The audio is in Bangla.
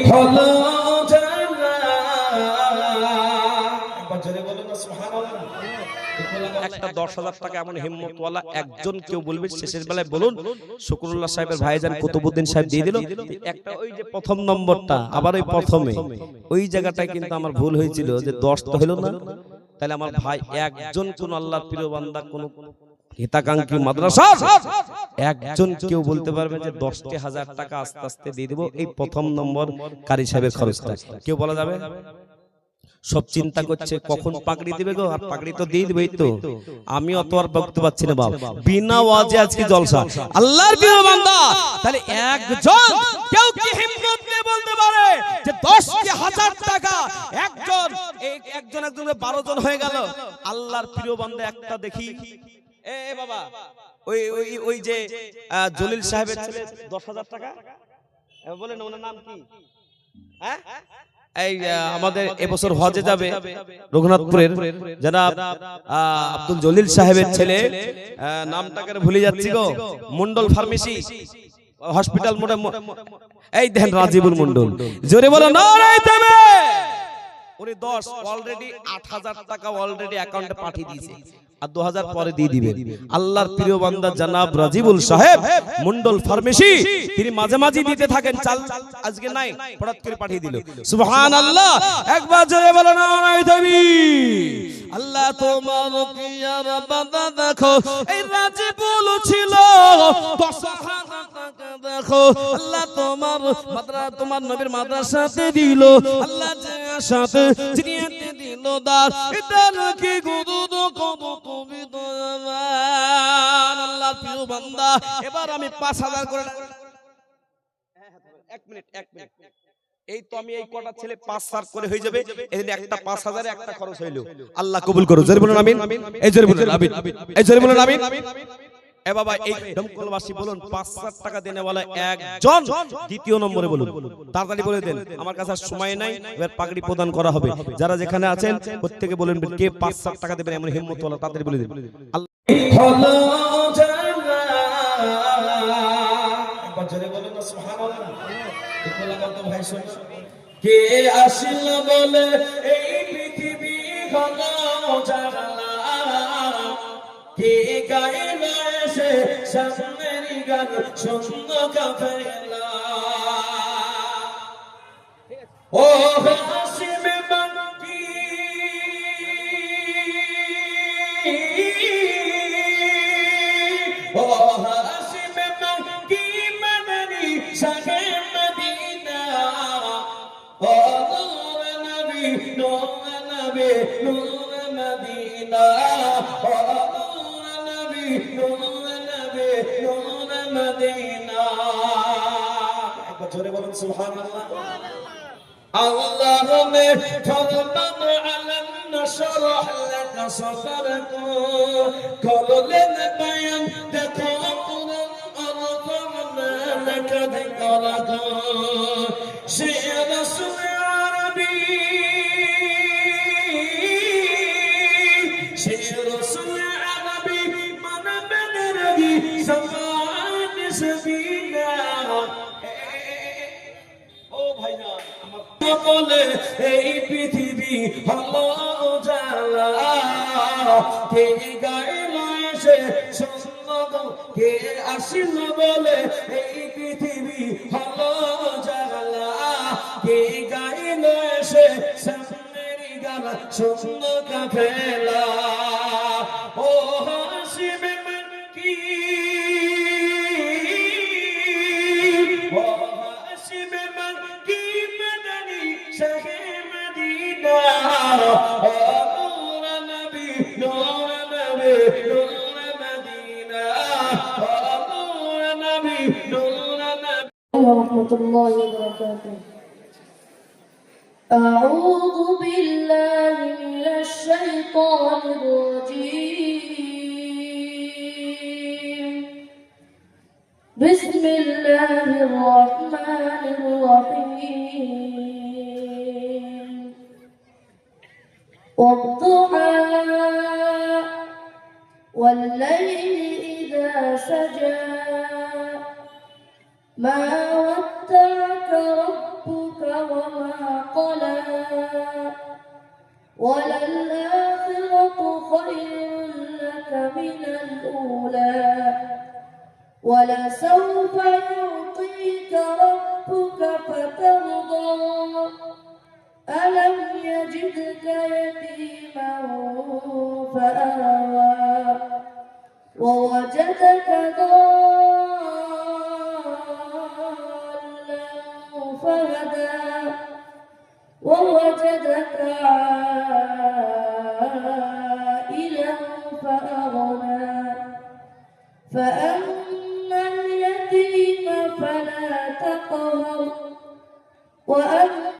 হলো জানা বাজারে বলো না সুবহানাল্লাহ। একটা 10,000 টাকা এমন হিম্মতওয়ালা একজন কেউ বলবে শেষের বেলায় বলুন শুকরুল্লাহ সাহেবের ভাইজান কুতুবউদ্দিন সাহেব দিয়ে দিল একটা। ওই যে প্রথম নম্বরটা আবার ওই প্রথমে ওই জায়গাটায় কিন্তু আমার ভুল হয়েছিল যে 10 তো হলো না। তাহলে আমার ভাই একজন কোন আল্লাহর প্রিয় বান্দা কোন হিতাকাঙ্ক্ষী মাদ্রাসা একজন কেউ বলতে পারবে যে 10,000 টাকা আস্তে আস্তে দিয়ে দেব এই প্রথম নম্বর কারি সাহেবের খরচটা কেউ বলা যাবে? সব চিন্তা করছে কখন পাগড়ি দিবে গো, আর পাগড়ি তো দিয়ে দিবেই তো। আমি অত আর বলতে পারছি না বাবা, বিনা ওয়াজে আজকে জলসা আল্লাহর প্রিয় বান্দা। তাহলে একজন কেউ কি হিম্মত দিয়ে বলতে পারে যে 10,000 টাকা একজন একজন 12 জন হয়ে গেল আল্লাহর প্রিয় বান্দা একটা দেখি এ বাবা ওই ওই ওই যে জলিল সাহেবের ছেলে 10,000 টাকা বলেন ওনার নাম কি? হ্যাঁ এই আমাদের এবছর হজে যাবে রঘুনাথপুরের জনাব আব্দুল জলিল সাহেবের ছেলে নামটাকে ভুলে যাচ্ছি গো, মন্ডল ফার্মেসি হসপিটাল মোড়ে এই দেখেন রাজিবুল মন্ডল, জোরে বলো নারায়ে তাকবীর। উনি 10 অলরেডি 8,000 টাকা অলরেডি অ্যাকাউন্টে পাঠিয়ে দিয়েছে আর 2,000 পরে দিয়ে দিবেন। আল্লাহর প্রিয় বান্দা জনাব রাজিবুল সাহেব মন্ডল ফার্মেসি তিনি মাঝে মাঝে দিতে থাকেন, চাল আজকে নাই হঠাৎ করে পাঠিয়ে দিল। সুবহানাল্লাহ, একবার জোরে বলো নারায়ে তাকবীর। আল্লাহ তোমার কি আর বান্দা দেখো এই রাজিবুল ছিল 10,000 টাকা দেখো আল্লাহ তোমার মাদ্রাসা তোমার নবীর মাদ্রাসাতে দিল আল্লাহ যে সাথে জিনিয়াতে দিল দার এটা কি গুদুদ কত তুমি দয়াবান আল্লাহর প্রিয় বান্দা। এবার আমি 5,000 করে 1 মিনিট এই তো আমি এই কটা ছেলে 5 করে হয়ে যাবে, এদিকে একটা 5,000 একটা খরচ হইলো। আল্লাহ কবুল করো, জোরে বলুন আমিন। এই জোরে বলুন আমিন, এই জোরে বলুন আমিন। এ বাবা এই দমকলবাসী বলুন 5,000 টাকা দেনেওয়ালা একজন দ্বিতীয় নম্বরে বলুন, তাড়াতাড়ি বলে দেন, আমার কাছে সময় নাই, এবার পাগড়ি প্রদান করা হবে। যারা যেখানে আছেন প্রত্যেকে বলেন কে 5,000 টাকা দেবেন এমন হিম্মতওয়ালা তাড়াতাড়ি বলে দেন। আল্লাহ হলো জানা বাজারে বলুন না সুবহানাল্লাহ। একলা কত ভাই শুন কে আসিল বলে এই পৃথিবী হলো জানা কে গাইল এসে সামনের গান শূন্য কাফেলা ও হাসিমে বাকি ও হাসিমে বাকি মদনী শাহে মদিনা ও নূর নবী নূর মদিনা ও জোরে বলুন সুবহানাল্লাহ। আল্লাহুম্মে ফরমান আলান নশরাহ লাকা সাদরাক কললেন বায়ান দেখো কুরআন আরফানা লাকা যিকরাক সে রাসূল আরবী সে রাসূল আরবী মানবের রবি সমান সবিনা ও ভাইরা আমার বলে এই পৃথিবী হলো জালা কে গাইল এসে সুন্নত কে আসিল বলে এই পৃথিবী হলো জালা কে গাইল এসে সামনের গালা শূন্য কাফেলা ও হাসিমে বাকি ও হাসিমে বাকি মদনী শাহে মদিনা ও নূর নবী নূর মদিনা ও নূর নবী নূর নবী রাহমাতুল্লাহি ওয়া বারাকাতুহু। أعوذ بالله من الشيطان الرجيم بسم الله الرحمن الرحيم والضحى والليل إذا سجى ما ودعك ربك ولسوف يعطيك ربك فترضى ألم يجدك يتيما فآوى ووجدك ضالا